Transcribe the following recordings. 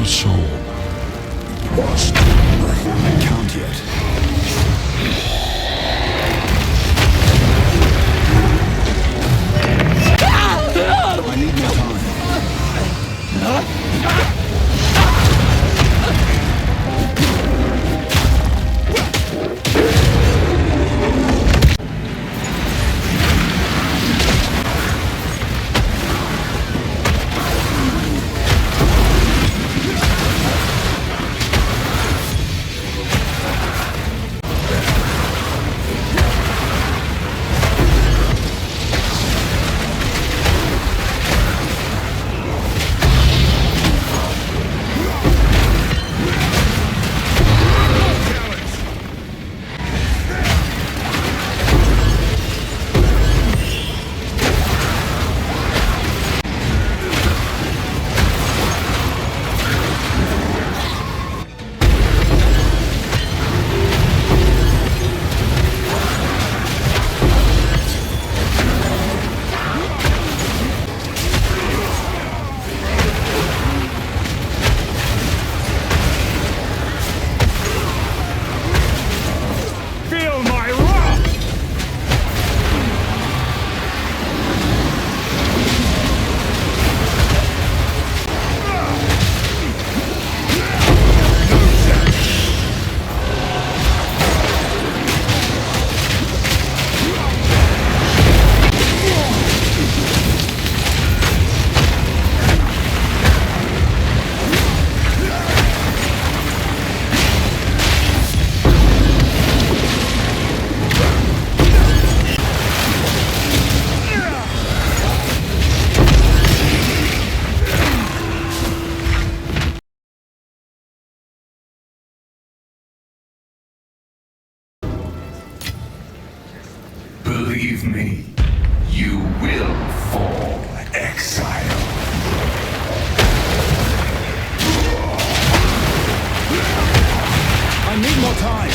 soul. Lost. Haven't count yet. I need more time. Believe me, you will fall, exile. I need more time.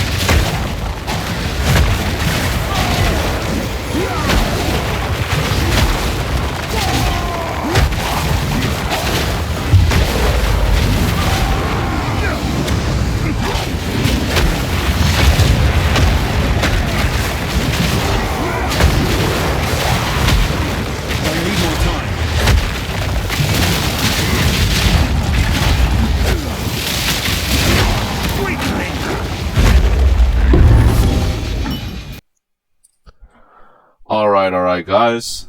Alright guys,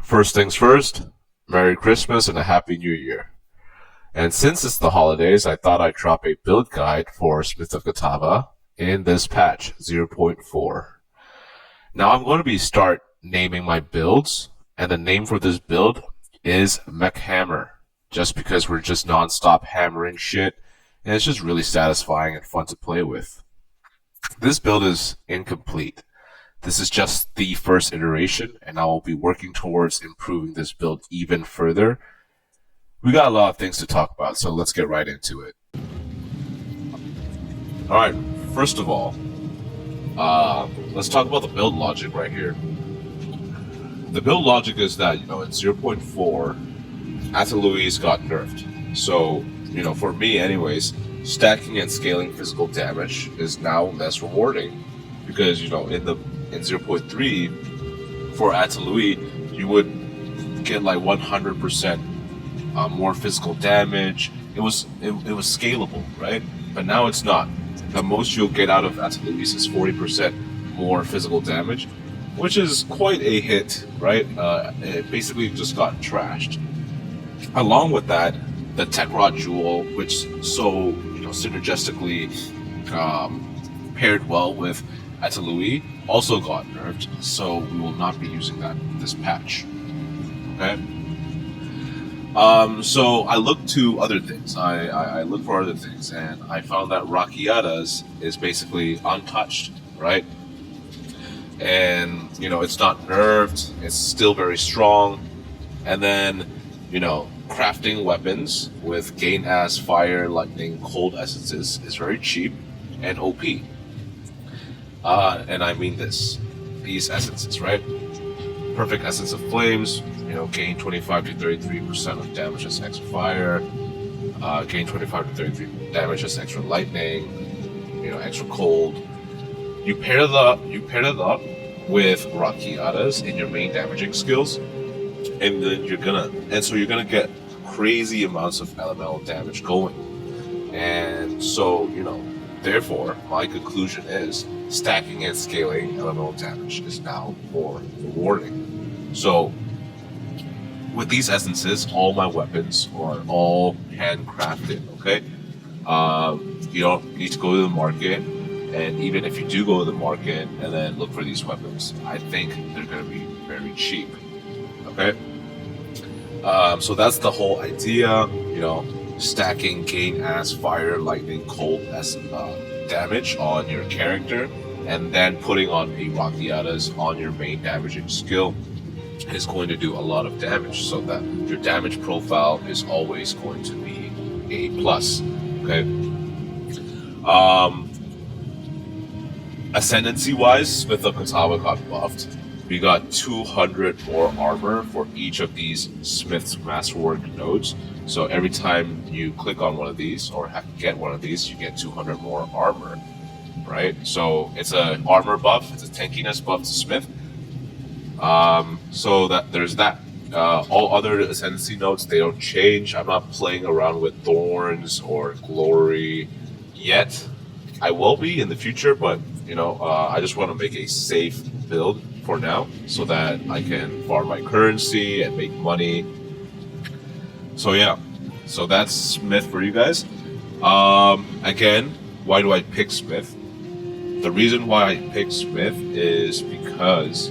first things first, Merry Christmas and a Happy New Year. And since it's the holidays, I thought I'd drop a build guide for Smith of Kitava in this patch, 0.4. Now I'm going to start naming my builds, and the name for this build is McHammer, just because we're just non-stop hammering shit, and it's just really satisfying and fun to play with. This build is incomplete. This is just the first iteration, and I will be working towards improving this build even further. We got a lot of things to talk about, so let's get right into it. Alright, first of all, let's talk about the build logic right here. The build logic is that, in 0.4, Ataluis got nerfed. So, for me anyways, stacking and scaling physical damage is now less rewarding. Because, in 0.3, for Atalui, you would get like 100% more physical damage. It was scalable, right? But now it's not. The most you'll get out of Ataluis is 40% more physical damage, which is quite a hit, right? It basically just got trashed. Along with that, the Tech Rod Jewel, which so synergistically paired well with Atalui, also got nerfed, so we will not be using that in this patch. Okay. So I looked to other things. I looked for other things, and I found that Rakiata's is basically untouched, right? And it's not nerfed. It's still very strong. And then crafting weapons with gain as fire, lightning, cold essences is very cheap and OP. And I mean these essences, right? Perfect Essence of Flames, gain 25 to 33% of damage as extra fire. gain 25 to 33 damage, just extra lightning, extra cold. You pair it up with Rakiatas in your main damaging skills, and then you're gonna get crazy amounts of elemental damage going. And so, therefore, my conclusion is stacking and scaling elemental damage is now more rewarding. So, with these essences, all my weapons are all handcrafted, okay? You don't need to go to the market, and even if you do go to the market and then look for these weapons, I think they're going to be very cheap, okay? So that's the whole idea, stacking gain ass, fire, lightning, cold damage on your character, and then putting on a Rakiatas on your main damaging skill is going to do a lot of damage, so that your damage profile is always going to be a plus, okay? Ascendancy-wise, Smith of Kitava got buffed. We got 200 more armor for each of these Smith's Masterwork nodes. So every time you click on one of these or get one of these, you get 200 more armor, right? So it's an armor buff, it's a tankiness buff to Smith. So that there's that. All other Ascendancy nodes, they don't change. I'm not playing around with Thorns or Glory yet. I will be in the future, but I just want to make a safe build for now so that I can farm my currency and make money. So yeah, so that's Smith for you guys. Again, why do I pick Smith? The reason why I pick Smith is because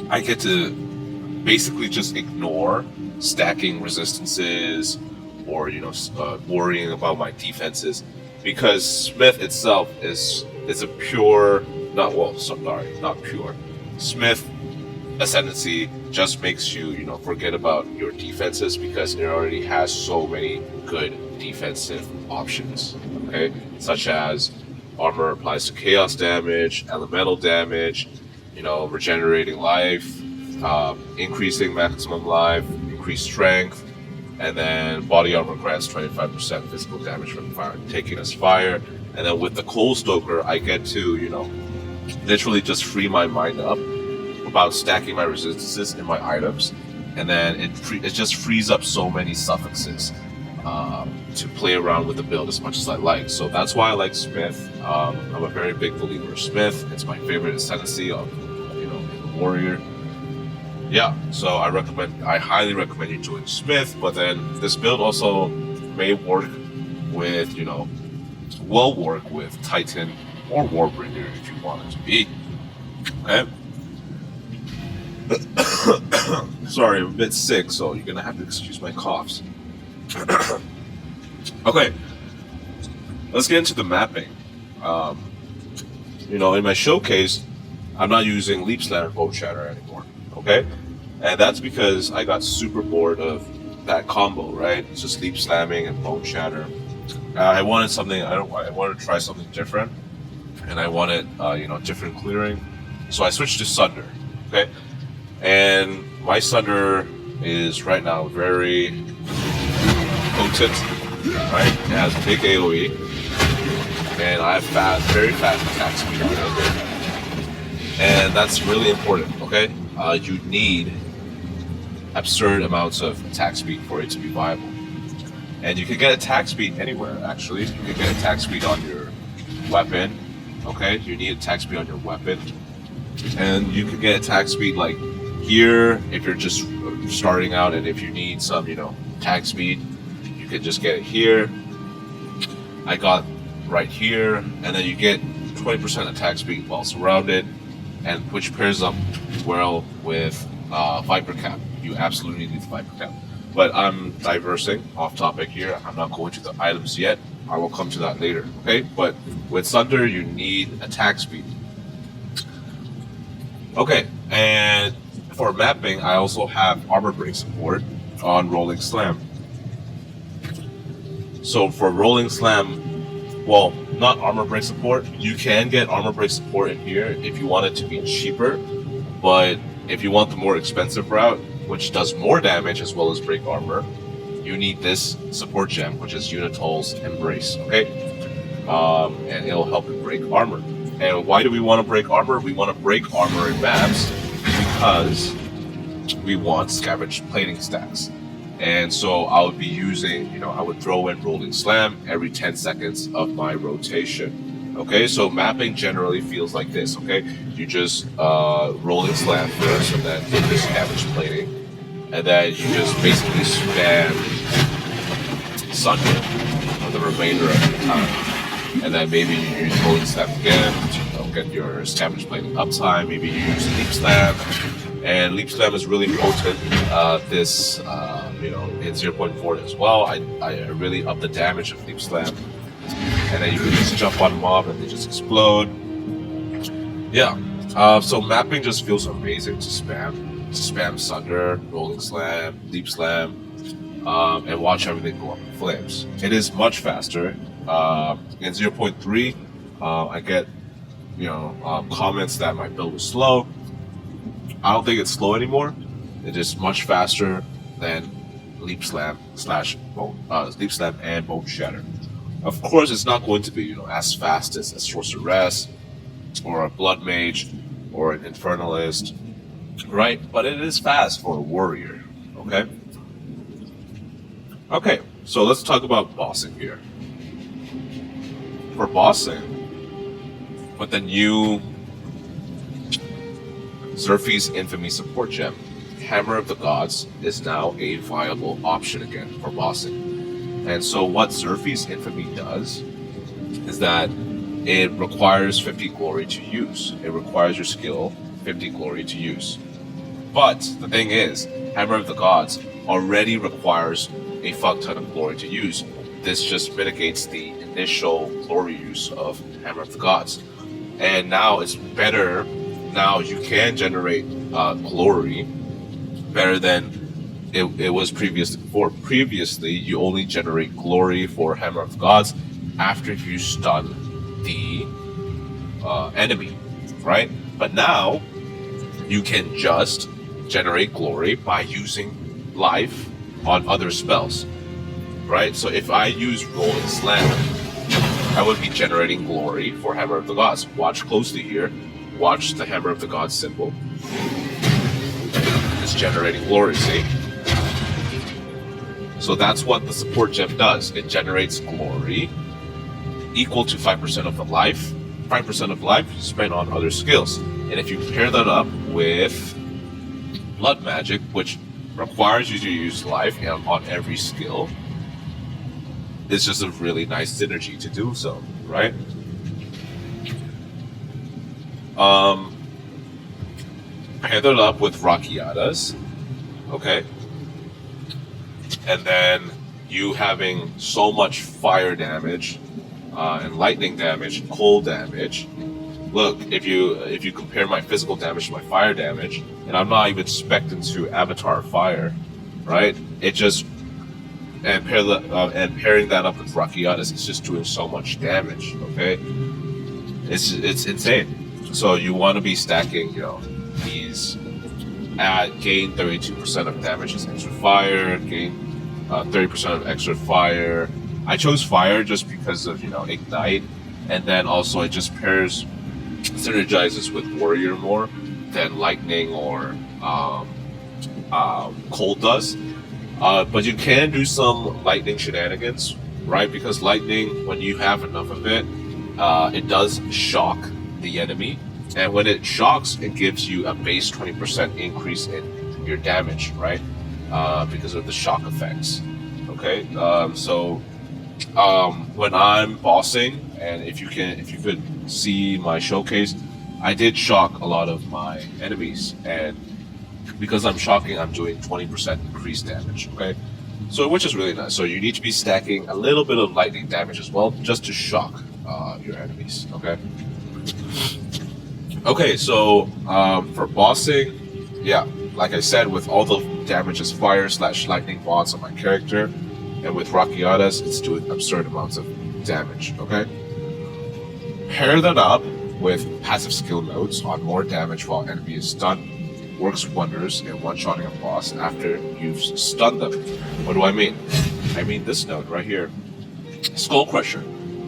I get to basically just ignore stacking resistances or worrying about my defenses, because Smith itself is a pure, not pure. Smith Ascendancy just makes you forget about your defenses, because it already has so many good defensive options, okay, such as armor applies to chaos damage, elemental damage, regenerating life, increasing maximum life, increased strength, and then body armor grants 25% physical damage from fire, taking as fire. And then with the Cold Stoker, I get to, literally just free my mind up about stacking my resistances in my items, and then it just frees up so many suffixes to play around with the build as much as I like. So that's why I like Smith. I'm a very big believer of Smith. It's my favorite Ascendancy of, in the Warrior. Yeah, so I highly recommend you join Smith, but then this build also may work with, will work with Titan or Warbringer if you want it to be. Okay? Sorry, I'm a bit sick, so you're gonna have to excuse my coughs. Okay, let's get into the mapping. In my showcase, I'm not using Leap Slam and Bone Shatter anymore. Okay, and that's because I got super bored of that combo. Right, it's just Leap Slamming and Bone Shatter. I wanted something. I wanted to try something different, and I wanted different clearing. So I switched to Sunder. Okay, and my Sunder is right now very potent. Right, it has big AOE, and I have very fast attack speed on it, and that's really important. Okay, you need absurd amounts of attack speed for it to be viable. And you can get attack speed anywhere, actually. You can get attack speed on your weapon, okay? You need attack speed on your weapon. And you can get attack speed like here, if you're just starting out, and if you need some, attack speed, you can just get it here. I got right here, and then you get 20% attack speed while surrounded, and which pairs up well with Viper Cap. You absolutely need the Viper Cap. But I'm diversing off topic here. I'm not going to the items yet. I will come to that later, okay? But with Sunder, you need attack speed. Okay, and for mapping, I also have armor break support on Rolling Slam. So for Rolling Slam, well, not armor break support. You can get armor break support in here if you want it to be cheaper, but if you want the more expensive route, which does more damage as well as break armor, you need this support gem, which is Unitol's Embrace, okay? And it'll help you break armor. And why do we want to break armor? We want to break armor in maps because we want scavenged plating stacks. And so I would be using, I would throw in Rolling Slam every 10 seconds of my rotation. Okay, so mapping generally feels like this, okay? You just Rolling Slam first and then hit the scavenged plating. And then you just basically spam Sunder for the remainder of the time. And then maybe you use Rolling Slam again to get your scavenged plating uptime. Maybe you use Leap Slam. And Leap Slam is really potent in 0.4 as well. I really up the damage of Leap Slam. And then you can just jump on mob and they just explode. Yeah. So mapping just feels amazing to spam Sunder, Rolling Slam, Leap Slam, and watch everything go up in flames. It is much faster. In 0.3, I get comments that my build was slow. I don't think it's slow anymore. It is much faster than Leap Slam Leap Slam and Bone Shatter. Of course, it's not going to be as fast as a Sorceress or a Blood Mage or an Infernalist, right? But it is fast for a warrior. Okay. Okay. So let's talk about bossing here. For bossing, with the new Xerxes Infamy support gem, Hammer of the Gods is now a viable option again for bossing. And so what Xerxes Infamy does is that it requires 50 glory to use. It requires your skill 50 glory to use. But the thing is, Hammer of the Gods already requires a fuck ton of glory to use. This just mitigates the initial glory use of Hammer of the Gods. And now it's better. Now you can generate glory better than it was previously before. Previously, you only generate glory for Hammer of the Gods after you stun the enemy, right? But now you can just generate glory by using life on other spells, right? So if I use Rolling Slam, I would be generating glory for Hammer of the Gods. Watch closely here. Watch the Hammer of the Gods symbol. It's generating glory, see? So that's what the support gem does. It generates glory equal to 5% of the life. 5% of life you spend on other skills. And if you pair that up with Blood Magic, which requires you to use life on every skill, it's just a really nice synergy to do so, right? Pair that up with Rakiatas, okay? And then you having so much fire damage, and lightning damage, cold damage. Look, if you compare my physical damage to my fire damage, and I'm not even spec'd into Avatar Fire, right? It just and pairing that up with Rakiatas, it's just doing so much damage. Okay, it's insane. So you want to be stacking, these gain 32% of damage as extra fire, gain 30% of extra fire. I chose fire just because of ignite, and then also it just synergizes with warrior more than lightning or cold does. But you can do some lightning shenanigans, right? Because lightning, when you have enough of it, it does shock the enemy, and when it shocks, it gives you a base 20% increase in your damage, right? Because of the shock effects. Okay, so when I'm bossing, and if you could see my showcase, I did shock a lot of my enemies, and because I'm shocking, I'm doing 20% increased damage. Okay, so which is really nice. So you need to be stacking a little bit of lightning damage as well, just to shock your enemies. Okay, so for bossing, yeah, like I said, with all the damage as fire / lightning bots on my character, and with Rakiatas, it's doing absurd amounts of damage. Okay, pair that up with passive skill nodes on more damage while enemy is stunned, works wonders in one-shotting a boss after you've stunned them. What do I mean? I mean this node right here, Skull Crusher.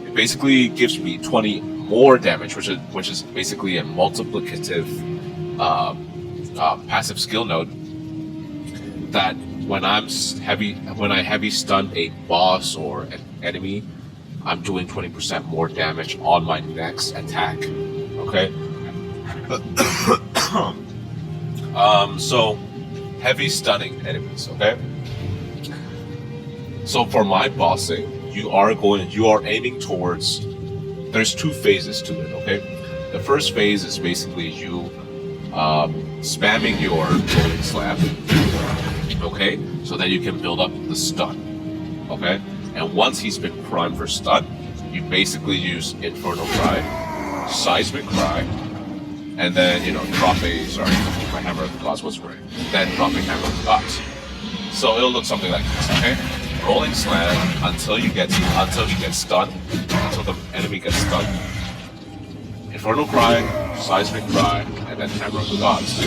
It basically gives me 20 more damage, which is basically a multiplicative passive skill node. That when I heavy stun a boss or an enemy, I'm doing 20% more damage on my next attack. Okay. So heavy stunning enemies. Okay. So for my bossing, you are aiming towards. There's two phases to it. Okay. The first phase is basically you spamming your rolling slam. Okay, so that you can build up the stun. Okay, and once he's been primed for stun, you basically use Infernal Cry, Seismic Cry, and then drop a my Hammer of the Gods was right. Then drop a Hammer of the Gods. So it'll look something like this. Okay, rolling slam until he gets stunned, until the enemy gets stunned. Infernal Cry, Seismic Cry, and then Hammer of the Gods.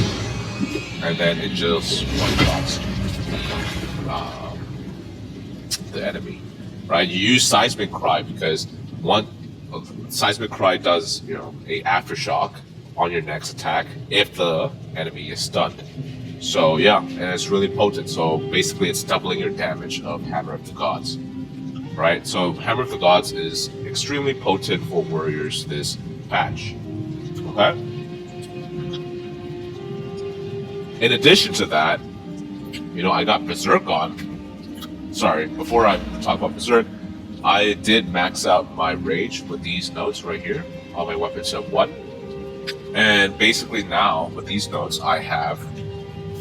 And then it just one-shots the enemy, right? You use Seismic Cry because Seismic Cry does, a aftershock on your next attack if the enemy is stunned. So yeah, and it's really potent. So basically it's doubling your damage of Hammer of the Gods, right? So Hammer of the Gods is extremely potent for warriors this patch, okay? In addition to that, I got Berserk on. Sorry, before I talk about Berserk, I did max out my rage with these nodes right here on my weapon set 1. And basically now, with these nodes, I have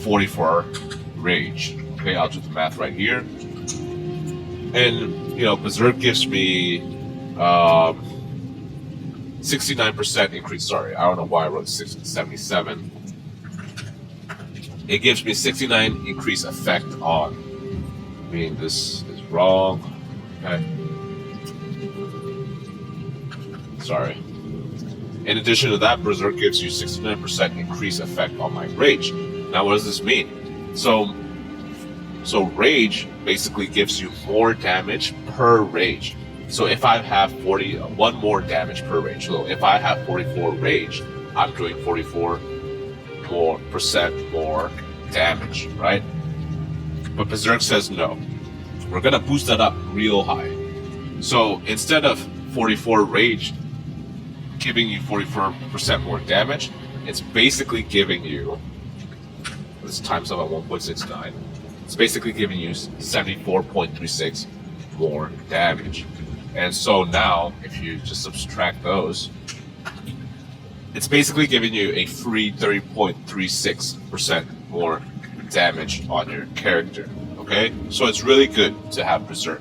44 rage. Okay, I'll do the math right here. And, Berserk gives me 69% increase. Sorry, I don't know why I wrote 77. It gives me 69 increase effect on. This is wrong. Okay. Sorry. In addition to that, Berserk gives you 69% increase effect on my rage. Now, what does this mean? So rage basically gives you more damage per rage. So if I have one more damage per rage. So if I have 44 rage, I'm doing 44% more damage, right? But Berserk says no. We're gonna boost that up real high. So instead of 44 rage giving you 44% more damage, it's basically giving you, this times up at 1.69, it's basically giving you 74.36 more damage. And so now, if you just subtract those, it's basically giving you a free 30.36% more damage on your character. Okay? So it's really good to have Berserk.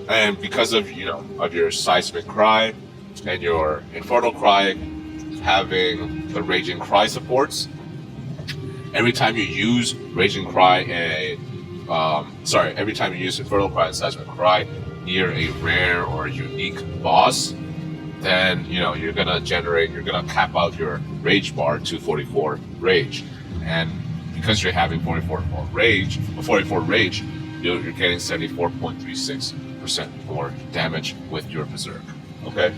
And because of, of your Seismic Cry and your Infernal Cry having the Raging Cry supports, every time you use Raging Cry every time you use Infernal Cry and Seismic Cry near a rare or unique boss, then you're gonna cap out your rage bar to 44 rage, and because you're having 44 rage, you're getting 74.36% more damage with your Berserk. Okay.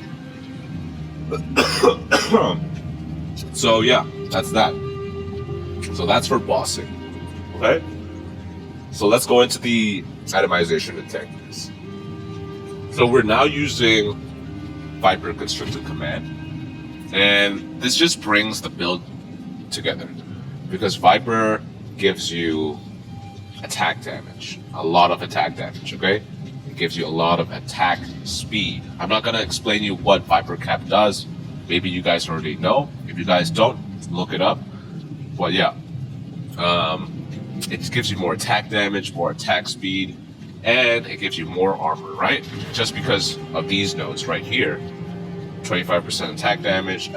So yeah, that's that. So that's for bossing. Okay. So let's go into the itemization and tankiness. So we're now using Viper Constricted Command, and this just brings the build together because Viper gives you attack damage, a lot of attack damage. Okay, it gives you a lot of attack speed. I'm not gonna explain you what Viper Cap does. Maybe you guys already know. If you guys don't, look it up. But yeah, it gives you more attack damage, more attack speed, and it gives you more armor, right? Just because of these nodes right here. 25% attack damage, and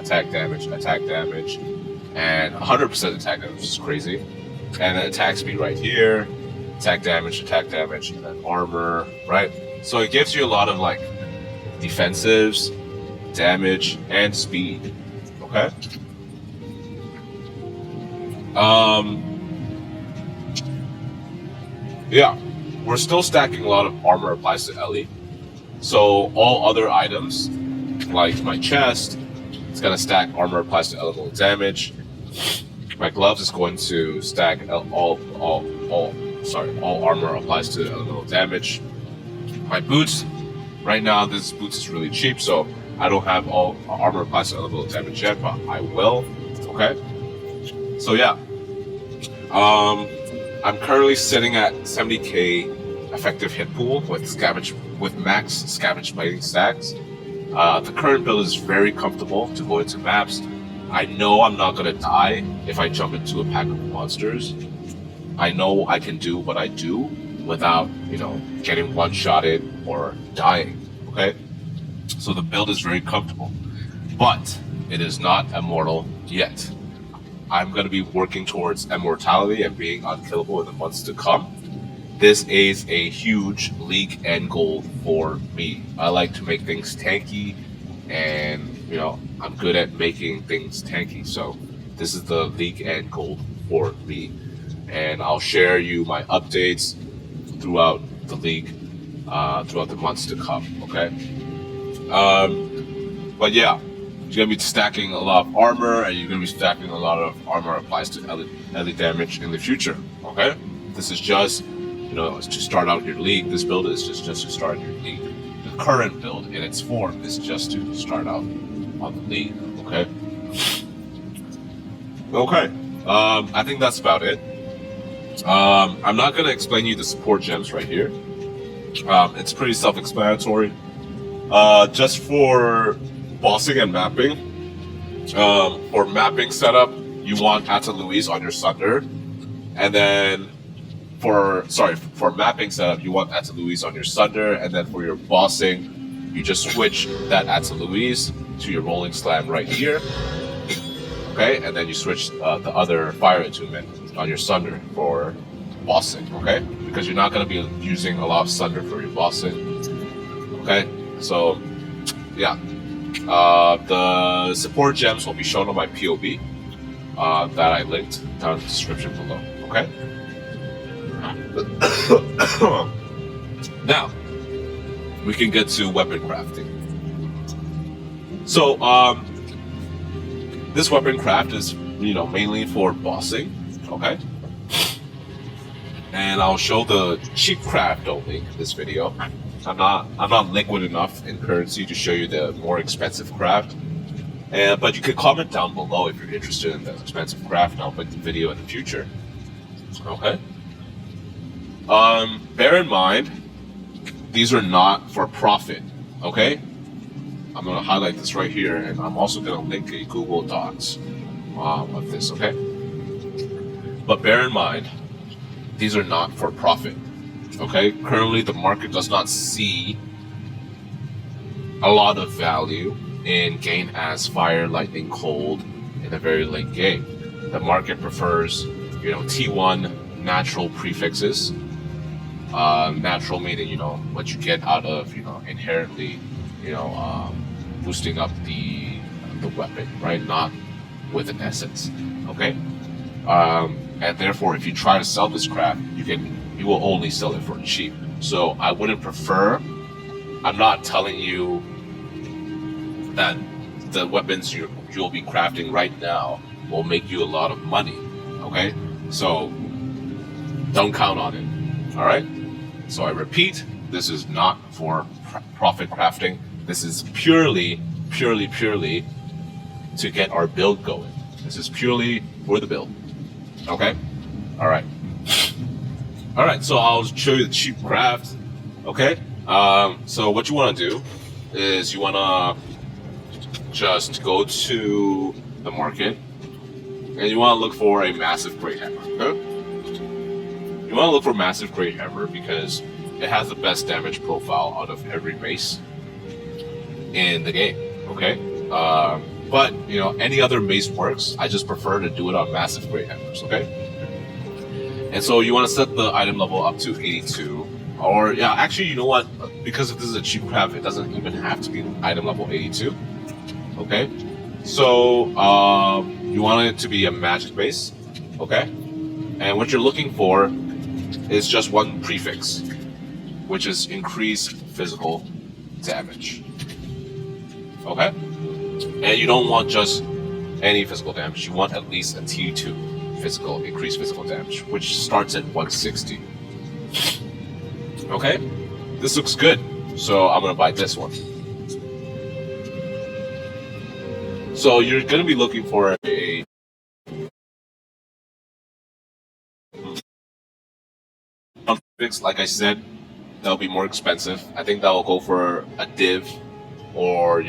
100% attack damage, which is crazy. And then attack speed right here, attack damage, and then armor, right? So it gives you a lot of like defensives, damage, and speed, okay? Yeah, we're still stacking a lot of armor applies to Ellie. So all other items, like my chest, it's gonna stack armor applies to elemental damage. My gloves is going to stack all armor applies to elemental damage. My boots, right now this boots is really cheap, so I don't have all armor applies to elemental damage yet, but I will. Okay. So yeah, I'm currently sitting at 70k effective hit pool with max scavenge plating stacks. The current build is very comfortable to go into maps. I know I'm not gonna die if I jump into a pack of monsters. I know I can do what I do without, getting one-shotted or dying. Okay, so the build is very comfortable, but it is not immortal yet. I'm going to be working towards immortality and being unkillable in the months to come. This is a huge league end goal for me. I like to make things tanky, and I'm good at making things tanky. So this is the league end goal for me, and I'll share you my updates throughout the league, throughout the months to come. Okay. But yeah. You're going to be stacking a lot of armor, and you're going to be stacking a lot of armor applies to Ellie damage in the future, okay? This is just, to start out your league. This build is just to start your league. The current build in its form is just to start out on the league, okay? Okay, I think that's about it. I'm not going to explain you the support gems right here. It's pretty self-explanatory. Just for bossing and mapping. For mapping setup, you want Atta Louise on your Sunder, and then for mapping setup, you want Atta Louise on your Sunder, and then for your bossing, you just switch that Atta Louise to your Rolling Slam right here. Okay, and then you switch the other Fire Attunement on your Sunder for bossing. Okay, because you're not going to be using a lot of Sunder for your bossing. Okay, so yeah. The support gems will be shown on my POB that I linked down in the description below. Okay. Now we can get to weapon crafting. So this weapon craft is mainly for bossing. Okay. And I'll show the cheap craft only in this video. I'm not liquid enough in currency to show you the more expensive craft. But you can comment down below if you're interested in the expensive craft, and I'll make the video in the future. Okay. Bear in mind, these are not for profit. Okay. I'm gonna highlight this right here, and I'm also gonna link a Google Docs of this. Okay. But bear in mind, these are not for profit. Okay, currently the market does not see a lot of value in gain as fire, lightning, cold in a very late game. The market prefers, T1 natural prefixes. Natural meaning, what you get out of, inherently, boosting up the weapon, right? Not with an essence. Okay, and therefore, if you try to sell this craft, you will only sell it for cheap. So I wouldn't prefer. I'm not telling you that the weapons you'll be crafting right now will make you a lot of money. Okay, so don't count on it. All right. So I repeat, this is not for profit crafting. This is purely to get our build going. This is purely for the build. Okay. All right. All right, so I'll show you the cheap craft. Okay, so what you want to do is you want to just go to the market, and you want to look for a massive great hammer. Okay? You want to look for massive great hammer because it has the best damage profile out of every mace in the game. Okay, but any other mace works. I just prefer to do it on massive great hammers. Okay. And so you want to set the item level up to 82, or yeah, actually, you know what? Because if this is a cheap craft, it doesn't even have to be item level 82. Okay, so you want it to be a magic base. Okay? And what you're looking for is just one prefix, which is increased physical damage. Okay? And you don't want just any physical damage. You want at least a T2 physical, increased physical damage, which starts at 160. Okay? This looks good, so I'm gonna buy this one. So you're gonna be looking for a fix, like I said, that'll be more expensive. I think that'll go for a div, or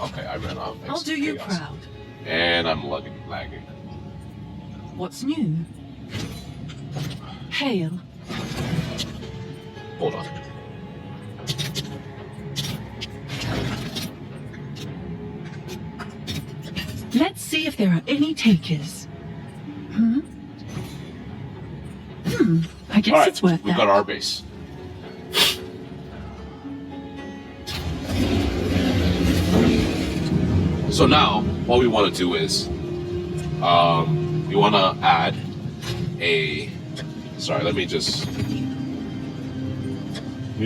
okay, I ran out of I'll do you chaos. proud. And I'm lagging. What's new? Hail. Hold on. Let's see if there are any takers. I guess Alright, it's worth we've that. got our base. So now, what we want to do is, we want to add a. Sorry, we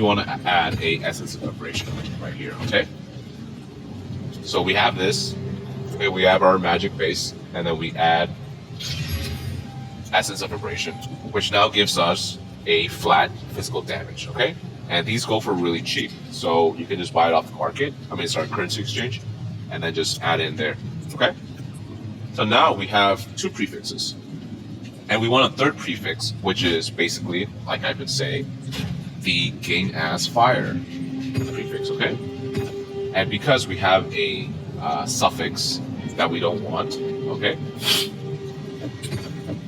want to add a essence of vibration right here. Okay. So we have this. Okay, we have our magic base, and then we add essence of vibration, which now gives us a flat physical damage. Okay, and these go for really cheap, so you can just buy it off the market. Currency exchange, and then just add in there. Okay. So now we have two prefixes, and we want a third prefix, which is basically, like I've been saying, the gain as fire prefix. Okay, and because we have a suffix that we don't want, okay,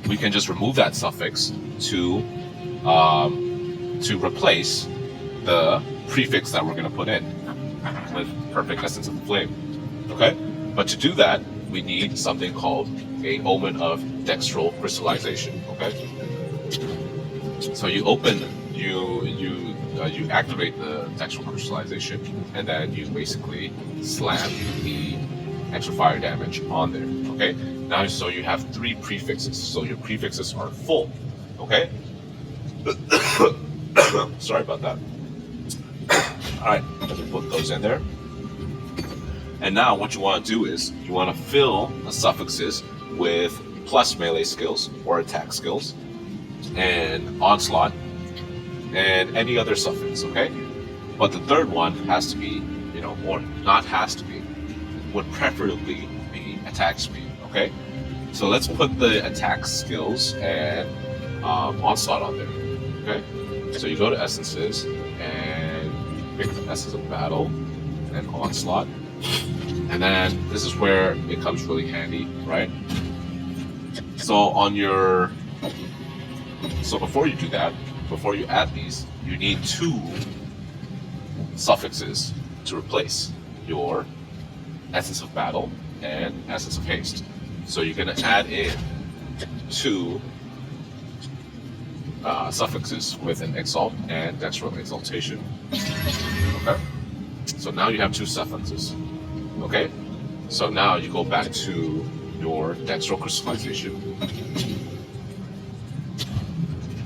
we can just remove that suffix to replace the prefix that we're going to put in with perfect essence of the flame. Okay, but to do that, we need something called a omen of dextral crystallization. Okay, so you activate the dextral crystallization, and then you basically slam the extra fire damage on there. Okay, now so you have three prefixes, so your prefixes are full. Okay. Sorry about that. Alright, let me put those in there. And now what you want to do is you want to fill the suffixes with plus melee skills or attack skills and onslaught and any other suffix, okay? But the third one has to be, or not has to be, would preferably be attack speed, okay? So let's put the attack skills and onslaught on there, okay? So you go to essences and pick the essence of battle and onslaught. And then this is where it comes really handy, right? So before you do that, before you add these, you need two suffixes to replace your essence of battle and essence of haste. So you're gonna add in two suffixes with an exalt and dextral exaltation. Okay. So now you have two suffixes. Okay. So now you go back to your dextral crystallization,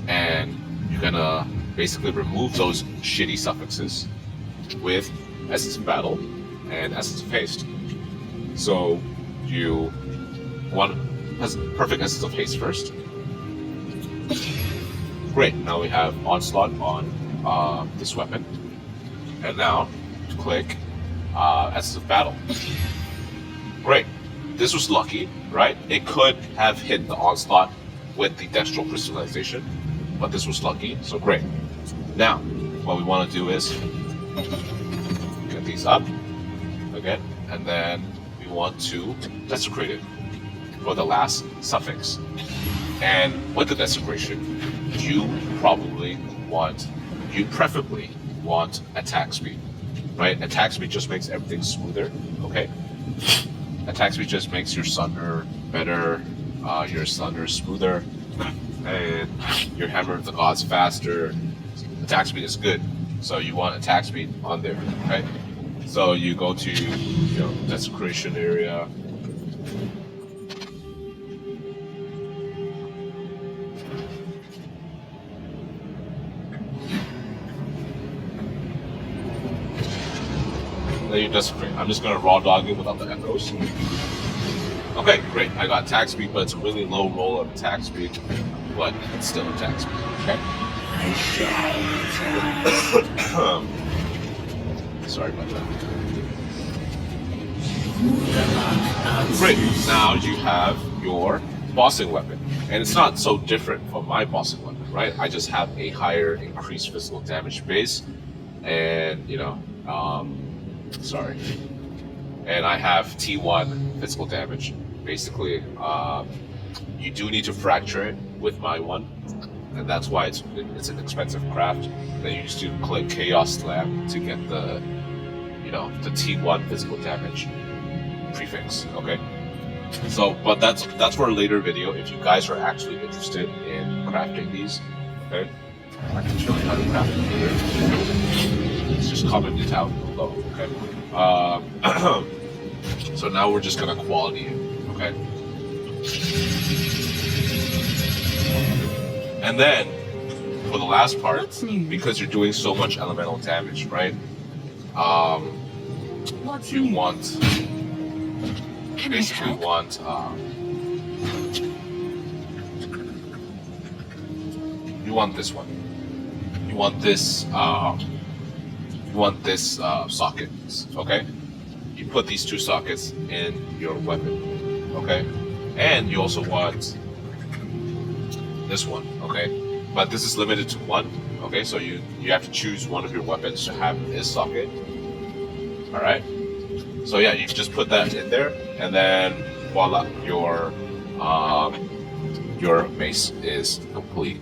and you're gonna basically remove those shitty suffixes with essence of battle and essence of haste. So you want perfect essence of haste first. Great. Now we have onslaught on this weapon, and now click essence of battle. Great. This was lucky, right? It could have hit the onslaught with the dextral crystallization, but this was lucky, so great. Now, what we want to do is get these up again, and then we want to desecrate it for the last suffix. And with the desecration, you preferably want attack speed, right? Attack speed just makes everything smoother, okay? Attack speed just makes your Sunder better, your Sunder smoother, and your Hammer of the Gods faster. Attack speed is good, so you want attack speed on there, right? So you go to, desecration area. Then you desecrate. I'm just gonna raw dog it without the echoes. Okay, great. I got attack speed, but it's a really low roll of attack speed, but it's still attack speed. Okay. Sorry about that. Great. Now you have your bossing weapon, and it's not so different from my bossing weapon, right? I just have a higher increased physical damage base, and and I have T1 physical damage. Basically, you do need to fracture it with my one, and that's why it's an expensive craft. Then you just do click Chaos Slam to get the T1 physical damage prefix. Okay, so but that's for a later video if you guys are actually interested in crafting these. Okay, I can show you how to craft it later. It's just comment it out below. Okay. So now we're just gonna quality it. Okay. And then for the last part, because you're doing so much elemental damage, right? You want this one. You want this socket. Okay. You put these two sockets in your weapon. Okay. And you also want this one. Okay. But this is limited to one. Okay. So you have to choose one of your weapons to have this socket. All right. So yeah, you just put that in there, and then voila, your mace is complete.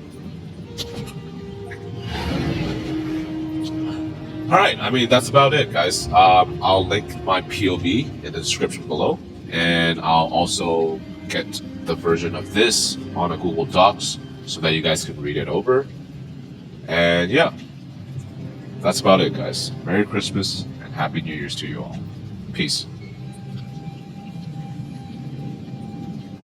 All right, I mean that's about it, guys. I'll link my POV in the description below, and I'll also get the version of this on a Google Docs so that you guys can read it over. And yeah, that's about it, guys. Merry Christmas and Happy New Year's to you all. Peace.